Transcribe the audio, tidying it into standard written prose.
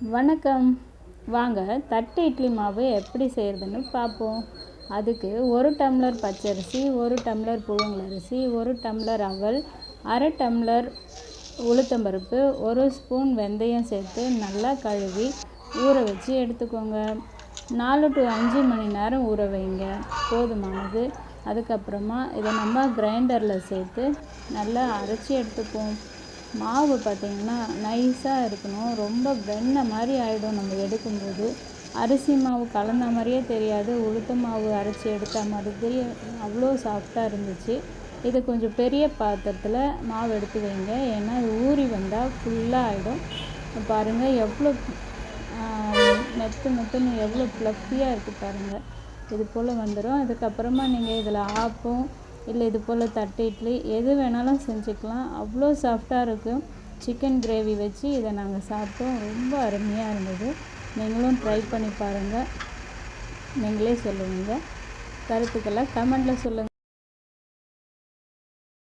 வணக்கம். வாங்க தட்டு இட்லி மாவு எப்படி செய்கிறதுன்னு பார்ப்போம். அதுக்கு 1 டம்ளர் பச்சரிசி, 1 டம்ளர் புழுங்கலரிசி, 1 டம்ளர் அவல், அரை டம்ளர் உளுத்தம்பருப்பு, 1 ஸ்பூன் வெந்தயம் சேர்த்து நல்லா கழுவி ஊற வச்சு எடுத்துக்கோங்க. 4 to 5 மணி நேரம் ஊற வைங்க, போதுமானது. அதுக்கப்புறமா இதை நம்ம கிரைண்டரில் சேர்த்து நல்லா அரைச்சி எடுத்துப்போம். மாவு பார்த்திங்கன்னா நைஸாக இருக்கணும், ரொம்ப வெண்ணெய் மாதிரி ஆகிடும். நம்ம எடுக்கும்போது அரிசி மாவு கலந்த மாதிரியே தெரியாது, உளுத்த மாவு அரைச்சி எடுத்த மாதிரி அவ்வளோ சாஃப்டாக இருந்துச்சு. இது கொஞ்சம் பெரிய பாத்திரத்தில் மாவு எடுத்து வைங்க, ஏன்னா இது ஊறி வந்தால் ஃபுல்லாக ஆகிடும். பாருங்கள் எவ்வளோ மெத்துன்னு எவ்வளோ ஃப்ளஃபியாக இருக்குது பாருங்கள். இது போல் வந்துடும். அதுக்கப்புறமா நீங்கள் இதில் ஆப்பம் இல்லை இது போல் தட்டு இட்லி எது வேணாலும் செஞ்சுக்கலாம். அவ்வளோ சாஃப்டாக இருக்கும். சிக்கன் கிரேவி வச்சு இதை நாங்கள் சாப்பிட்டோம், ரொம்ப அருமையாக இருந்தது. நீங்களும் ட்ரை பண்ணி பாருங்கள். நீங்களே சொல்லுவீங்க. கருத்துக்களை கமெண்டில் சொல்லுங்கள்.